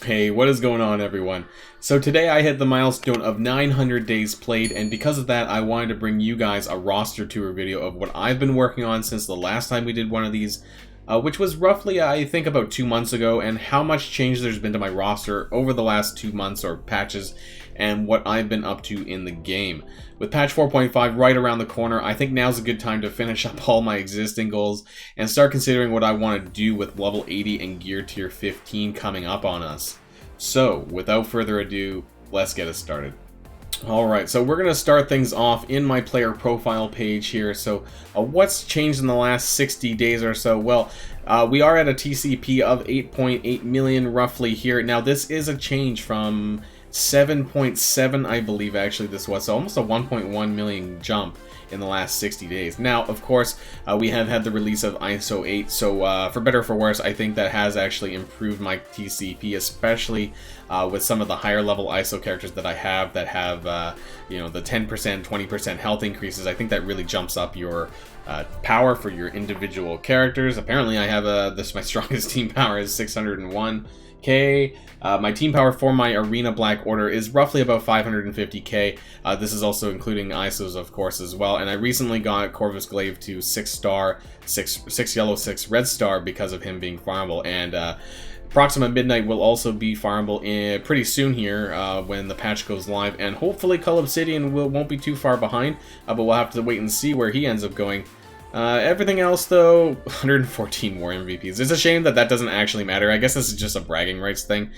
Hey, what is going on, everyone? So today I hit the milestone of 900 days played, and because of that I wanted to bring you guys a roster tour video of what I've been working on since the last time we did one of these, which was roughly, I think, about 2 months ago, and how much change there's been to my roster over the last 2 months or patches, and what I've been up to in the game. With patch 4.5 right around the corner, I think now's a good time to finish up all my existing goals and start considering what I want to do with level 80 and gear tier 15 coming up on us. So, without further ado, let's get it started. Alright, so we're going to start things off in my player profile page here. So, what's changed in the last 60 days or so? Well, we are at a TCP of 8.8 million roughly here. Now, this is a change from 7.7, I believe, actually this was, so almost a 1.1 million jump in the last 60 days. Now, of course, we have had the release of ISO 8, so for better or for worse, I think that has actually improved my TCP, especially with some of the higher level ISO characters that I have that have, you know, the 10%, 20% health increases. I think that really jumps up your power for your individual characters. Apparently, I have my strongest team power is 601k. My team power for my Arena Black Order is roughly about 550k. This is also including ISOs, of course, as well. And I recently got Corvus Glaive to 6 star, 6 yellow, 6 red star because of him being farmable. And Proxima Midnight will also be farmable pretty soon here when the patch goes live. And hopefully Cull Obsidian won't be too far behind, but we'll have to wait and see where he ends up going. Everything else, though, 114 war MVPs. It's a shame that that doesn't actually matter. I guess this is just a bragging rights thing.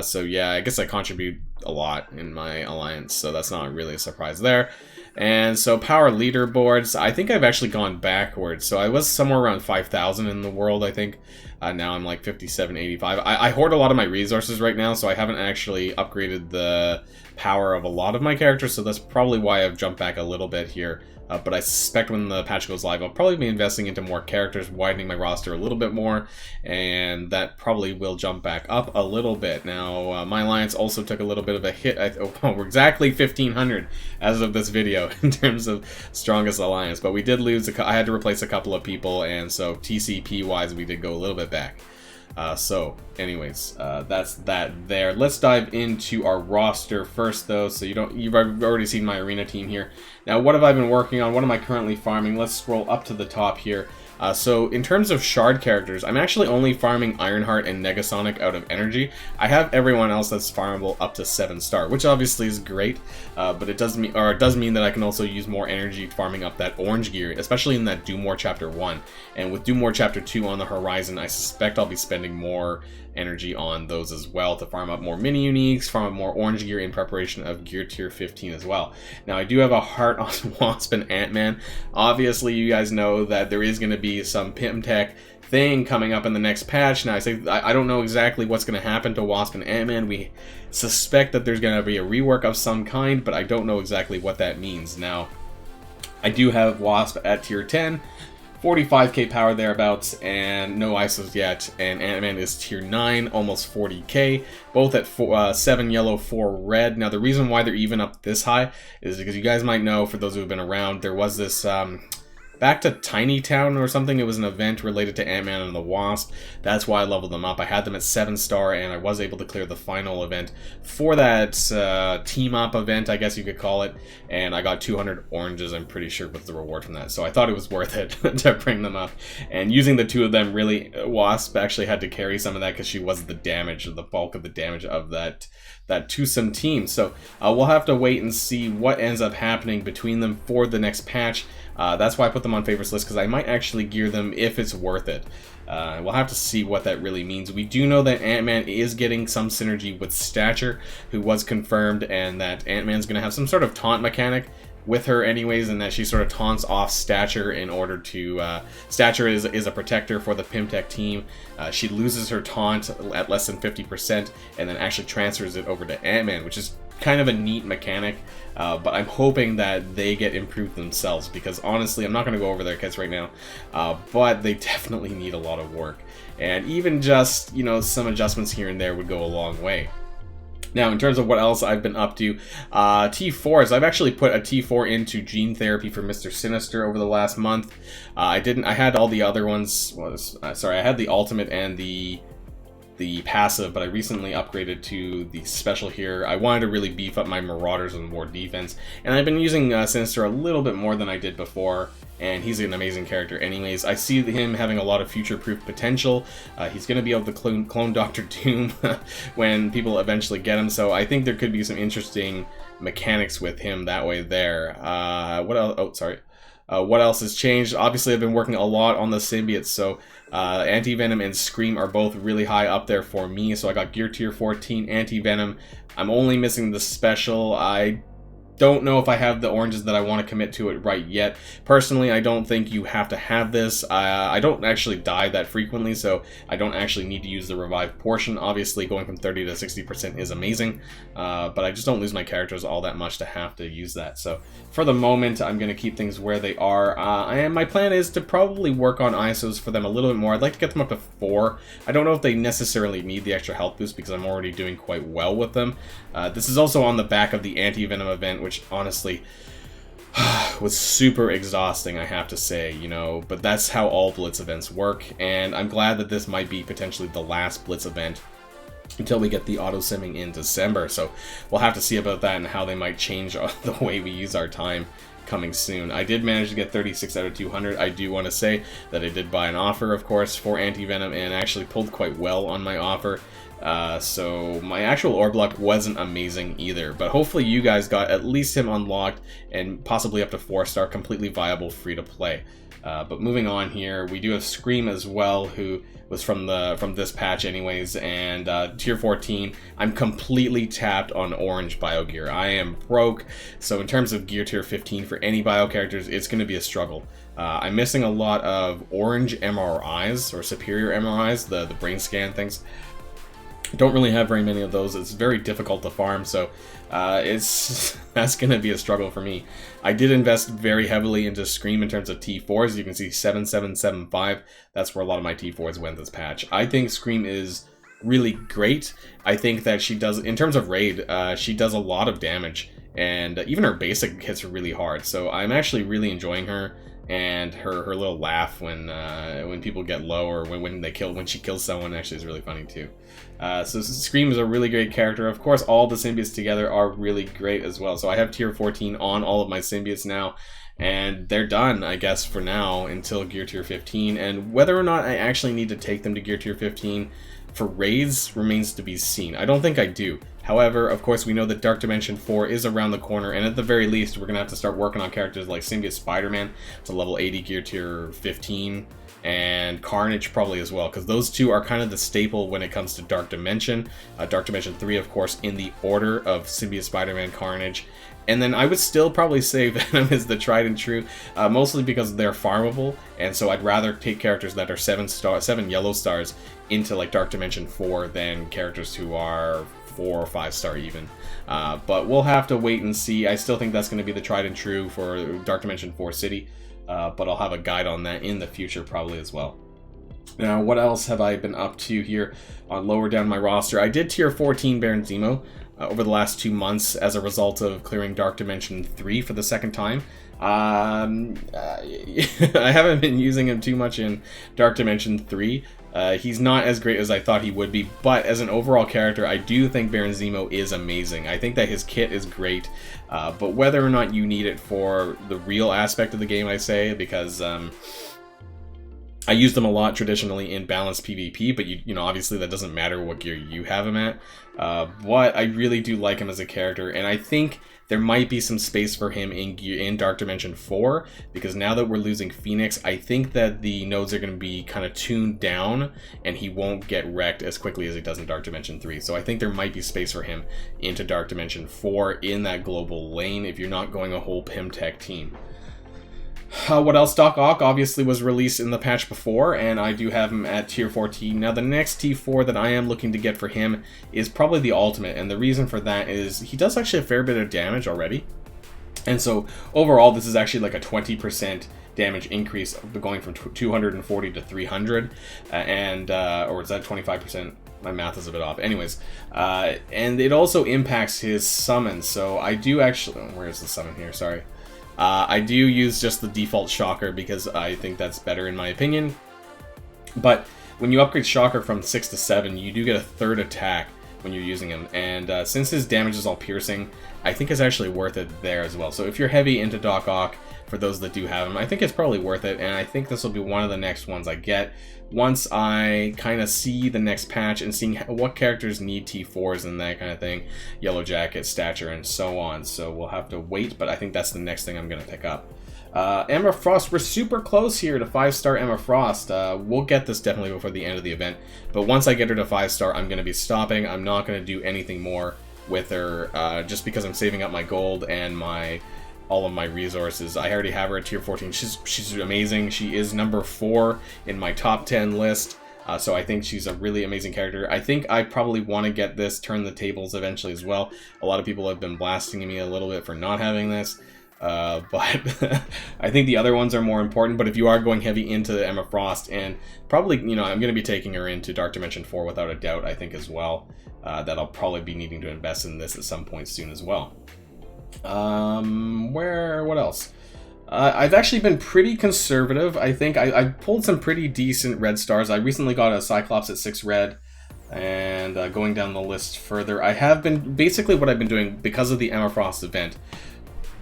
So yeah, I guess I contribute a lot in my alliance, so that's not really a surprise there. And so power leaderboards, I think I've actually gone backwards. So I was somewhere around 5,000 in the world, I think. Now I'm like 5785. I hoard a lot of my resources right now, so I haven't actually upgraded the power of a lot of my characters, so that's probably why I've jumped back a little bit here. But I suspect when the patch goes live, I'll probably be investing into more characters, widening my roster a little bit more, and that probably will jump back up a little bit. Now, my alliance also took a little bit of a hit. We're exactly 1,500 as of this video in terms of strongest alliance, but we did lose. I had to replace a couple of people, and so TCP-wise, we did go a little bit back. So anyways, that's that there. Let's dive into our roster first, though. So you've already seen my arena team here. Now, what have I been working on? What am I currently farming? Let's scroll up to the top here. So in terms of shard characters, I'm actually only farming Ironheart and Negasonic out of energy. I have everyone else that's farmable up to 7 star, which obviously is great, but it does mean that I can also use more energy farming up that orange gear, especially in that Doom War Chapter 1. And with Doom War Chapter 2 on the horizon, I suspect I'll be spending more energy on those as well to farm up more mini uniques, farm up more orange gear in preparation of gear tier 15 as well. Now, I do have a heart on Wasp and Ant-Man. Obviously, you guys know that there is going to be some Pim Tech thing coming up in the next patch. Now, I don't know exactly what's going to happen to Wasp and Ant-Man. We suspect that there's going to be a rework of some kind, but I don't know exactly what that means. Now, I do have Wasp at tier 10. 45k power thereabouts, and no ISOs yet, and Ant-Man is tier 9, almost 40k, both at 7 yellow, 4 red. Now, the reason why they're even up this high is because you guys might know, for those who have been around, there was this back to Tiny Town or something. It was an event related to Ant-Man and the Wasp. That's why I leveled them up. I had them at 7 star, and I was able to clear the final event for that team-up event, I guess you could call it, and I got 200 oranges, I'm pretty sure, was the reward from that. So I thought it was worth it to bring them up. And using the two of them, really, Wasp actually had to carry some of that because she was the bulk of the damage of that twosome team. So we'll have to wait and see what ends up happening between them for the next patch. That's why I put them on favorites list, because I might actually gear them if it's worth it. We'll have to see what that really means. We do know that Ant-Man is getting some synergy with Stature, who was confirmed, and that Ant-Man's going to have some sort of taunt mechanic with her anyways, and that she sort of taunts off Stature in order to... Stature is a protector for the Pimtech team. She loses her taunt at less than 50% and then actually transfers it over to Ant-Man, which is kind of a neat mechanic, but I'm hoping that they get improved themselves, because honestly, I'm not going to go over their kits right now, but they definitely need a lot of work. And even just, you know, some adjustments here and there would go a long way. Now, in terms of what else I've been up to, T4s. I've actually put a T4 into Gene Therapy for Mr. Sinister over the last month. I had all the other ones. I had the Ultimate and the the passive, but I recently upgraded to the special here. I wanted to really beef up my Marauders and more defense, and I've been using Sinister a little bit more than I did before, and he's an amazing character anyways. I see him having a lot of future-proof potential. He's going to be able to clone Dr. Doom when people eventually get him, so I think there could be some interesting mechanics with him that way there. What else? Oh, sorry. What else has changed? Obviously, I've been working a lot on the symbiotes, so Anti-Venom and Scream are both really high up there for me, so I got Gear Tier 14, Anti-Venom. I'm only missing the special. I don't know if I have the oranges that I want to commit to it right yet. Personally, I don't think you have to have this. I don't actually die that frequently, so I don't actually need to use the revive portion. Obviously, going from 30 to 60% is amazing, but I just don't lose my characters all that much to have to use that. So for the moment, I'm going to keep things where they are. And my plan is to probably work on ISOs for them a little bit more. I'd like to get them up to 4. I don't know if they necessarily need the extra health boost because I'm already doing quite well with them. This is also on the back of the Anti-Venom event, which honestly was super exhausting, I have to say, you know, but that's how all Blitz events work, and I'm glad that this might be potentially the last Blitz event until we get the auto-simming in December, so we'll have to see about that and how they might change the way we use our time coming soon. I did manage to get 36 out of 200. I do want to say that I did buy an offer, of course, for Anti-Venom, and actually pulled quite well on my offer. So my actual orb luck wasn't amazing either, but hopefully you guys got at least him unlocked and possibly up to 4-star, completely viable, free to play. But moving on here, we do have Scream as well, who was from this patch anyways, and Tier 14, I'm completely tapped on orange bio gear. I am broke, so in terms of gear Tier 15 for any bio characters, it's going to be a struggle. I'm missing a lot of orange MRIs, or superior MRIs, the brain scan things. Don't really have very many of those. It's very difficult to farm, so that's going to be a struggle for me. I did invest very heavily into Scream in terms of T4s. You can see 7775. That's where a lot of my T4s went this patch. I think Scream is really great. I think that she does, in terms of raid, she does a lot of damage, and even her basic hits really hard. So I'm actually really enjoying her. And her little laugh when people get low, or when she kills someone, actually is really funny too. So Scream is a really great character. Of course, all the symbiotes together are really great as well. So I have Tier 14 on all of my symbiotes now, and they're done, I guess, for now until Gear Tier 15. And whether or not I actually need to take them to Gear Tier 15 for raids remains to be seen. I don't think I do. However, of course, we know that Dark Dimension 4 is around the corner, and at the very least, we're going to have to start working on characters like Symbiote Spider-Man. It's a level 80 Gear Tier 15, and Carnage probably as well, because those two are kind of the staple when it comes to Dark Dimension. Dark Dimension 3, of course, in the order of Symbiote Spider-Man, Carnage. And then I would still probably say Venom is the tried and true, mostly because they're farmable, and so I'd rather take characters that are 7 yellow stars into like Dark Dimension 4 than characters who are 4 or 5 star even. But we'll have to wait and see. I still think that's going to be the tried and true for Dark Dimension 4 City, but I'll have a guide on that in the future probably as well. Now, what else have I been up to here on lower down my roster? I did Tier 14 Baron Zemo over the last 2 months as a result of clearing Dark Dimension 3 for the second time. I haven't been using him too much in Dark Dimension 3. He's not as great as I thought he would be, but as an overall character, I do think Baron Zemo is amazing. I think that his kit is great, but whether or not you need it for the real aspect of the game, I say, because I use them a lot traditionally in balanced PvP, but you know, obviously that doesn't matter what gear you have him at. But I really do like him as a character, and I think there might be some space for him in Dark Dimension 4, because now that we're losing Phoenix, I think that the nodes are going to be kind of tuned down, and he won't get wrecked as quickly as he does in Dark Dimension 3. So I think there might be space for him into Dark Dimension 4 in that global lane if you're not going a whole Pimtech team. What else? Doc Ock obviously was released in the patch before, and I do have him at Tier 14. Now, the next T4 that I am looking to get for him is probably the Ultimate, and the reason for that is he does actually a fair bit of damage already. And so, overall, this is actually like a 20% damage increase, going from 240 to 300, or is that 25%? My math is a bit off. Anyways, and it also impacts his summon, so I do actually... Where's the summon here? Sorry. I do use just the default Shocker because I think that's better in my opinion. But when you upgrade Shocker from 6 to 7, you do get a third attack when you're using him, and since his damage is all piercing, I think it's actually worth it there as well. So if you're heavy into Doc Ock, for those that do have him, I think it's probably worth it, and I think this will be one of the next ones I get once I kind of see the next patch and seeing what characters need T4s and that kind of thing, Yellow Jacket, Stature, and so on. So we'll have to wait, but I think that's the next thing I'm going to pick up. Emma Frost, we're super close here to 5-star Emma Frost. We'll get this definitely before the end of the event, but once I get her to 5-star, I'm going to be stopping. I'm not going to do anything more with her, just because I'm saving up my gold and all of my resources. I already have her at tier 14. She's amazing. She is number 4 in my top 10 list. So I think she's a really amazing character. I think I probably want to get this, turn the tables eventually as well. A lot of people have been blasting me a little bit for not having this. But I think the other ones are more important. But if you are going heavy into Emma Frost, and probably, you know, I'm going to be taking her into Dark Dimension 4 without a doubt, I think as well, that I'll probably be needing to invest in this at some point soon as well. What else? I've actually been pretty conservative. I think I pulled some pretty decent red stars. I recently got a Cyclops at 6 red. And going down the list further, I have been, basically what I've been doing, because of the Emma Frost event,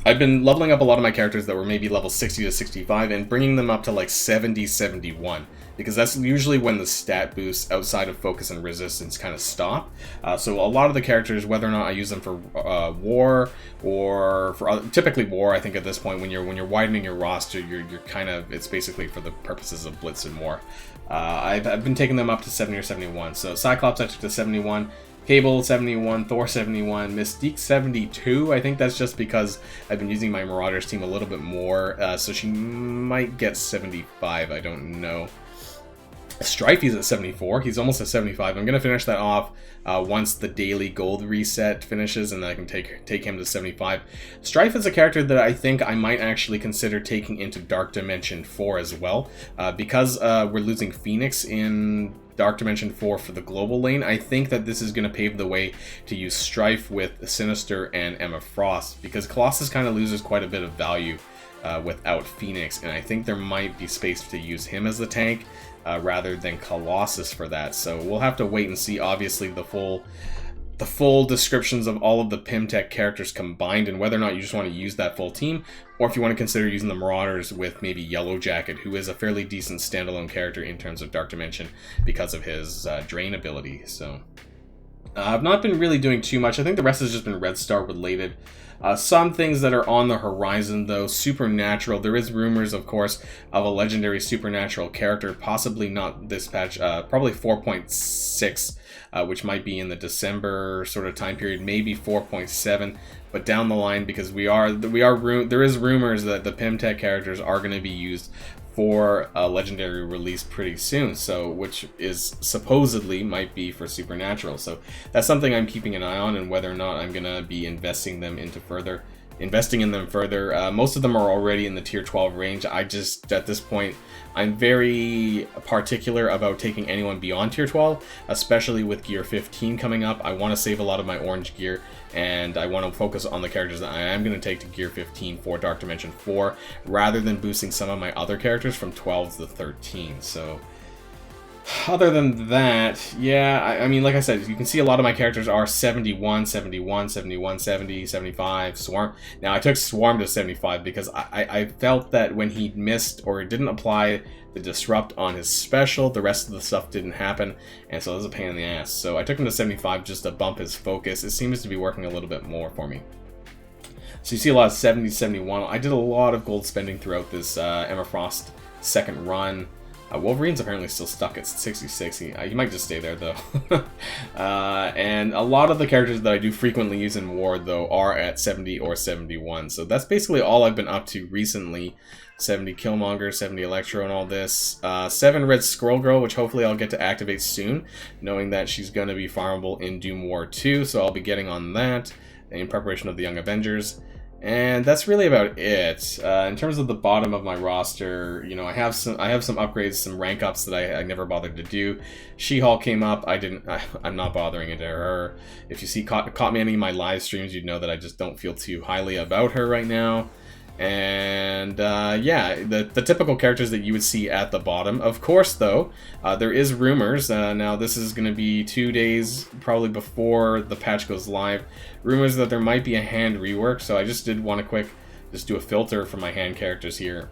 I've been leveling up a lot of my characters that were maybe level 60 to 65 and bringing them up to like 70, 71. Because that's usually when the stat boosts outside of focus and resistance kind of stop. So a lot of the characters, whether or not I use them for war or for typically war, I think at this point when you're widening your roster, you're kind of, it's basically for the purposes of Blitz and war. I've been taking them up to 70 or 71. So Cyclops I took to 71. Cable 71, Thor 71, Mystique 72. I think that's just because I've been using my Marauders team a little bit more, so she might get 75, I don't know. Strifey's at 74, he's almost at 75. I'm going to finish that off once the daily gold reset finishes, and then I can take him to 75. Strife is a character that I think I might actually consider taking into Dark Dimension 4 as well, because we're losing Phoenix in Dark Dimension 4 for the global lane. I think that this is going to pave the way to use Strife with Sinister and Emma Frost, because Colossus kind of loses quite a bit of value without Phoenix, and I think there might be space to use him as the tank rather than Colossus for that. So we'll have to wait and see, obviously, the full descriptions of all of the Pimtech characters combined, and whether or not you just want to use that full team, or if you want to consider using the Marauders with maybe Yellow Jacket, who is a fairly decent standalone character in terms of Dark Dimension because of his Drain ability. So I've not been really doing too much. I think the rest has just been Red Star related. Some things that are on the horizon, though. Supernatural. There is rumors, of course, of a legendary Supernatural character, possibly not this patch, probably 4.6, which might be in the December sort of time period, maybe 4.7, but down the line, because there is rumors that the Pimtech characters are going to be used for a legendary release pretty soon, so which is supposedly might be for Supernatural. So that's something I'm keeping an eye on, and whether or not I'm gonna be investing in them further. Most of them are already in the tier 12 range. I just, at this point, I'm very particular about taking anyone beyond tier 12, especially with gear 15 coming up. I want to save a lot of my orange gear, and I want to focus on the characters that I am going to take to gear 15 for Dark Dimension 4, rather than boosting some of my other characters from 12 to 13. So other than that, yeah, I mean, like I said, you can see a lot of my characters are 71, 71, 71, 70, 75, Swarm. Now, I took Swarm to 75 because I felt that when he missed or didn't apply the Disrupt on his special, the rest of the stuff didn't happen, and so it was a pain in the ass. So I took him to 75 just to bump his focus. It seems to be working a little bit more for me. So you see a lot of 70, 71. I did a lot of gold spending throughout this Emma Frost second run. Wolverine's apparently still stuck at 66. He might just stay there, though. And a lot of the characters that I do frequently use in war, though, are at 70 or 71. So that's basically all I've been up to recently. 70 Killmonger, 70 Electro, and all this. 7 Red Squirrel Girl, which hopefully I'll get to activate soon, knowing that she's going to be farmable in Doom War 2, so I'll be getting on that in preparation of the Young Avengers. And that's really about it. In terms of the bottom of my roster, you know, I have some upgrades, some rank ups that I never bothered to do. She-Hulk came up. I'm not bothering into her. If you caught me any of my live streams, you'd know that I just don't feel too highly about her right now. And yeah, the typical characters that you would see at the bottom. Of course, though, there is rumors. Now, this is going to be 2 days probably before the patch goes live. Rumors that there might be a hand rework, so I just did want to just do a filter for my hand characters here.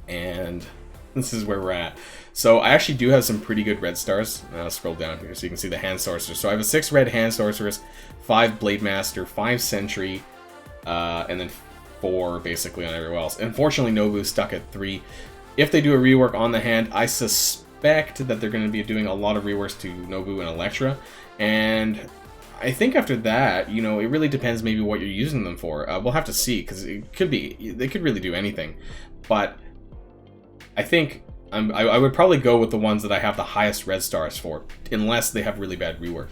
And this is where we're at. So I actually do have some pretty good red stars. I'll scroll down here so you can see the hand sorcerer. So I have a 6 red hand sorceress, 5 blade master, 5 sentry, and then 4 basically on everywhere else. Unfortunately, Nobu's stuck at 3. If they do a rework on the hand, I suspect that they're going to be doing a lot of reworks to Nobu and Electra. And I think after that, you know, it really depends maybe what you're using them for. We'll have to see, because it could be, they could really do anything. But I think I would probably go with the ones that I have the highest red stars for, unless they have really bad reworks.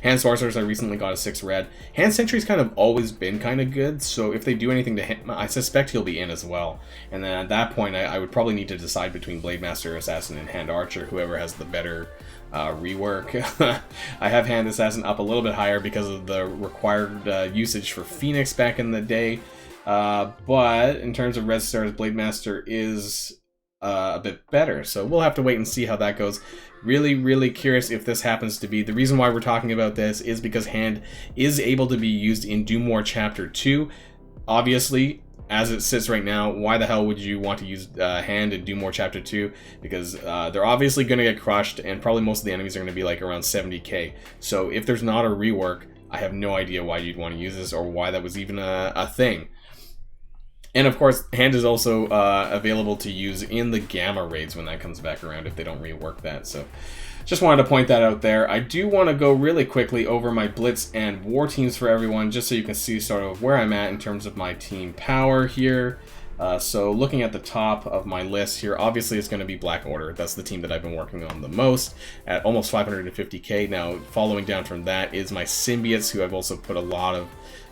Hand Sorcerers, I recently got a 6 red. Hand Sentry's kind of always been kind of good, so if they do anything to him, I suspect he'll be in as well. And then at that point, I would probably need to decide between Blade Master, Assassin, and Hand Archer, whoever has the better rework. I have Hand Assassin up a little bit higher because of the required usage for Phoenix back in the day. But in terms of red stars, Blade Master is a bit better, so we'll have to wait and see how that goes. Really curious if this happens to be the reason why we're talking about this, is because Hand is able to be used in Doom War Chapter 2. Obviously, as it sits right now, why the hell would you want to use Hand in Doom War Chapter 2? Because they're obviously going to get crushed, and probably most of the enemies are going to be like around 70k. So if there's not a rework, I have no idea why you'd want to use this, or why that was even a thing. And of course, Hand is also available to use in the Gamma raids when that comes back around, if they don't rework that. So just wanted to point that out there. I do want to go really quickly over my Blitz and War teams for everyone, just so you can see sort of where I'm at in terms of my team power here. So looking at the top of my list here, obviously it's going to be Black Order. That's the team that I've been working on the most, at almost 550k. Now, following down from that is my Symbiotes, who I've also put a lot of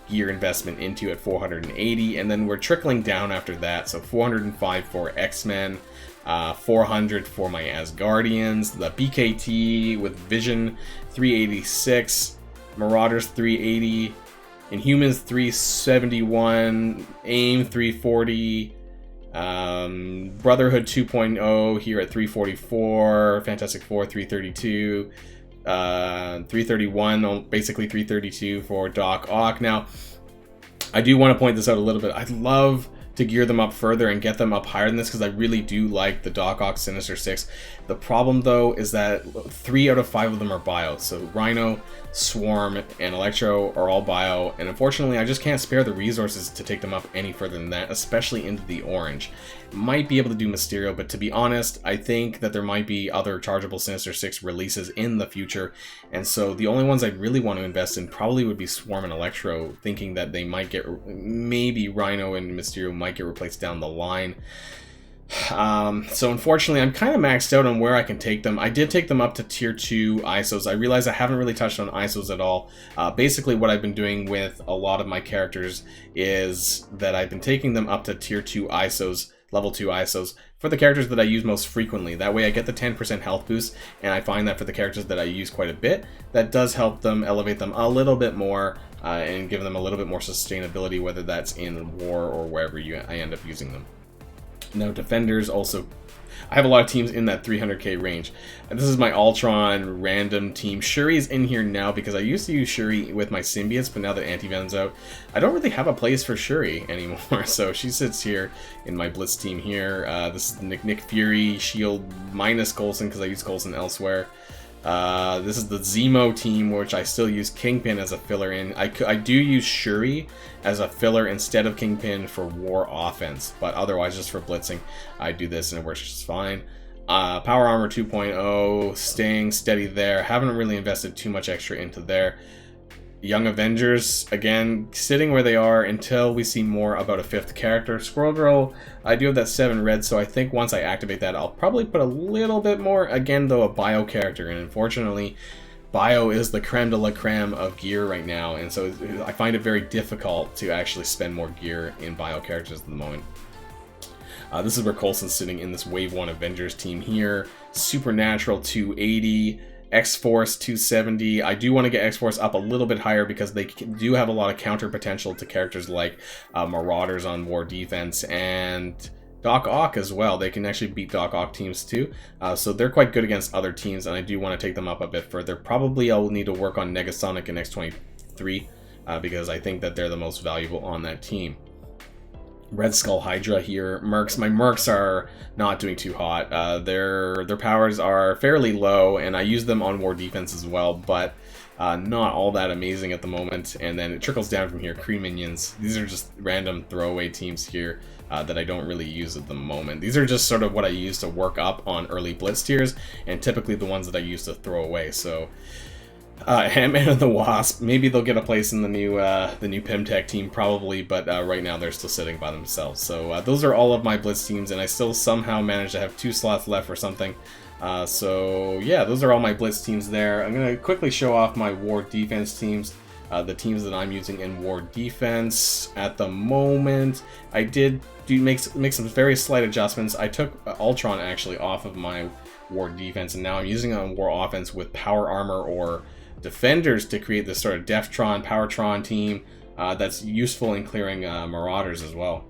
gear investment into at 480, and then we're trickling down after that. So 405 for X-Men, 400 for my Asgardians, the BKT with Vision 386, Marauders 380, Inhumans 371, AIM 340, Brotherhood 2.0 here at 344, Fantastic Four 332, 331, basically 332 for Doc Ock. Now, I do want to point this out a little bit. I'd love to gear them up further and get them up higher than this, because I really do like the Doc Ock Sinister Six. The problem, though, is that 3 out of 5 of them are bio. So Rhino, Swarm, and Electro are all bio, and unfortunately I just can't spare the resources to take them up any further than that, especially into the orange. Might be able to do Mysterio, but to be honest, I think that there might be other chargeable Sinister Six releases in the future, and so the only ones I'd really want to invest in probably would be Swarm and Electro, thinking that they might get, maybe Rhino and Mysterio might get replaced down the line. So unfortunately, I'm kind of maxed out on where I can take them. I did take them up to tier 2 ISOs. I realize I haven't really touched on ISOs at all. Basically, what I've been doing with a lot of my characters is that I've been taking them up to tier 2 ISOs, level 2 ISOs, for the characters that I use most frequently. That way I get the 10% health boost, and I find that for the characters that I use quite a bit, that does help them elevate them a little bit more, and give them a little bit more sustainability, whether that's in war or wherever I end up using them. Now, Defenders also, I have a lot of teams in that 300k range. And this is my Ultron random team. Shuri's in here now because I used to use Shuri with my Symbiotes, but now that Anti-Venom's out, I don't really have a place for Shuri anymore. So she sits here in my Blitz team here. This is Nick Fury, Shield minus Coulson because I use Coulson elsewhere. This is the Zemo team, which I still use Kingpin as a filler in. I do use Shuri as a filler instead of Kingpin for war offense, but otherwise just for blitzing, I do this and it works just fine. Power Armor 2.0, staying steady there. Haven't really invested too much extra into there. Young Avengers, again, sitting where they are until we see more about a 5th character. Squirrel Girl, I do have that 7 red, so I think once I activate that, I'll probably put a little bit more. Again, though, a bio character, and unfortunately, bio is the creme de la creme of gear right now, and so I find it very difficult to actually spend more gear in bio characters at the moment. This is where Coulson's sitting in this Wave 1 Avengers team here. Supernatural 280. X-Force 270. I do want to get X-Force up a little bit higher because they do have a lot of counter potential to characters like Marauders on War Defense and Doc Ock as well. They can actually beat Doc Ock teams too. So they're quite good against other teams, and I do want to take them up a bit further. Probably I'll need to work on Negasonic and X-23 because I think that they're the most valuable on that team. Red Skull Hydra here. Mercs. My Mercs are not doing too hot. Their powers are fairly low, and I use them on War Defense as well, but not all that amazing at the moment. And then it trickles down from here. Kree Minions. These are just random throwaway teams here that I don't really use at the moment. These are just sort of what I use to work up on early Blitz tiers, and typically the ones that I use to throw away. So Ant-Man and the Wasp, maybe they'll get a place in the new Pimtech team, probably, but right now they're still sitting by themselves. So those are all of my Blitz teams, and I still somehow managed to have 2 slots left or something. So yeah, those are all my Blitz teams there. I'm going to quickly show off my War Defense teams, the teams that I'm using in War Defense at the moment. I did make some very slight adjustments. I took Ultron actually off of my War Defense, and now I'm using it on War Offense with Power Armor or Defenders to create this sort of Deftron, Powertron team that's useful in clearing Marauders as well.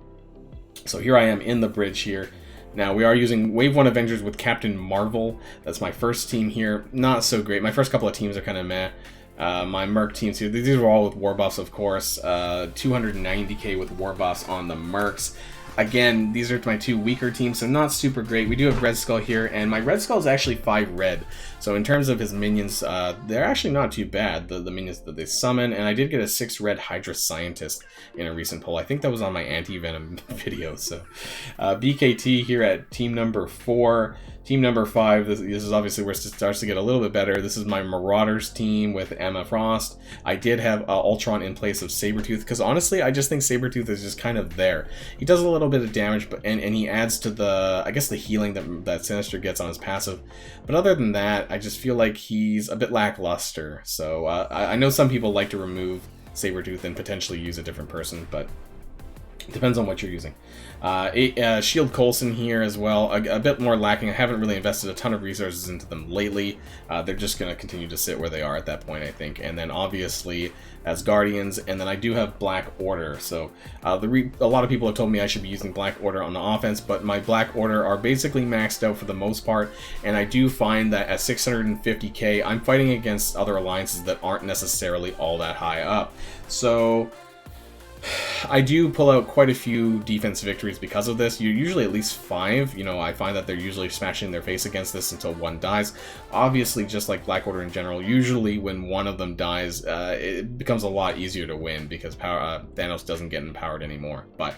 So here I am in the bridge here. Now we are using Wave 1 Avengers with Captain Marvel. That's my first team here. Not so great. My first couple of teams are kind of meh. My Merc teams here, these are all with war buffs, of course. 290k with war buffs on the Mercs. Again, these are my 2 weaker teams, so not super great. We do have Red Skull here, and my Red Skull is actually 5 red. So in terms of his minions, they're actually not too bad, the minions that they summon. And I did get a 6 red Hydra Scientist in a recent poll. I think that was on my Anti-Venom video. So BKT here at team number 4. Team number 5, this is obviously where it starts to get a little bit better. This is my Marauders team with Emma Frost. I did have Ultron in place of Sabretooth, because honestly, I just think Sabretooth is just kind of there. He does a little bit of damage, but and he adds to the, I guess, the healing that Sinister gets on his passive. But other than that, I just feel like he's a bit lackluster. So I know some people like to remove Sabretooth and potentially use a different person, but it depends on what you're using. Shield Coulson here as well, a bit more lacking. I haven't really invested a ton of resources into them lately. They're just going to continue to sit where they are at that point, I think. And then obviously as Guardians, and then I do have Black Order. So a lot of people have told me I should be using Black Order on the offense, but my Black Order are basically maxed out for the most part. And I do find that at 650k, I'm fighting against other alliances that aren't necessarily all that high up. So I do pull out quite a few defense victories because of this. You're usually at least 5. You know, I find that they're usually smashing their face against this until one dies. Obviously, just like Black Order in general, usually when one of them dies, it becomes a lot easier to win because Thanos doesn't get empowered anymore. But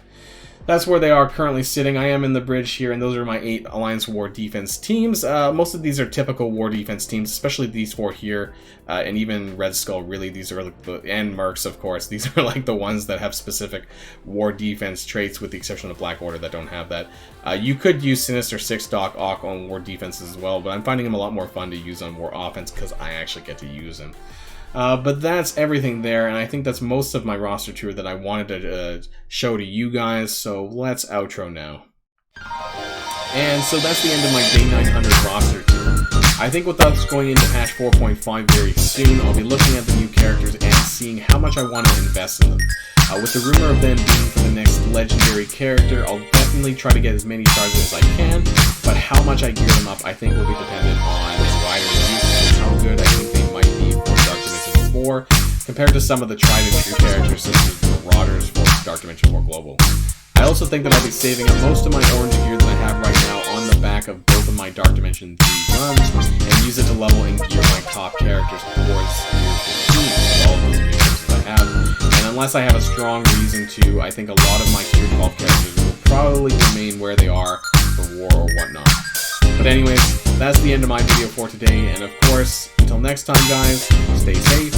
that's where they are currently sitting. I am in the bridge here, and those are my 8 Alliance War Defense teams. Most of these are typical War Defense teams, especially these 4 here, and even Red Skull, really. These are like and Mercs, of course. These are like the ones that have specific War Defense traits, with the exception of Black Order that don't have that. You could use Sinister 6 Doc Ock on War Defense as well, but I'm finding him a lot more fun to use on War Offense because I actually get to use him. But that's everything there, and I think that's most of my roster tour that I wanted to show to you guys, so let's outro now. And so that's the end of my Day 900 roster tour. I think with us going into patch 4.5 very soon, I'll be looking at the new characters and seeing how much I want to invest in them. With the rumor of them being for the next legendary character, I'll definitely try to get as many charges as I can, but how much I gear them up I think will be dependent on wider reviews and how good I think they might be for Dark Dimension 4, compared to some of the tried and true characters such as Marauders for Dark Dimension 4 Global. I also think that I'll be saving up most of my orange gear that I have right now on the back of both of my Dark Dimension 3 runs, and use it to level and gear my top characters towards tier 15 with all those resources I have. And unless I have a strong reason to, I think a lot of my tier 12 characters will probably remain where they are for war or whatnot. But anyways, that's the end of my video for today, and of course, until next time guys, stay safe,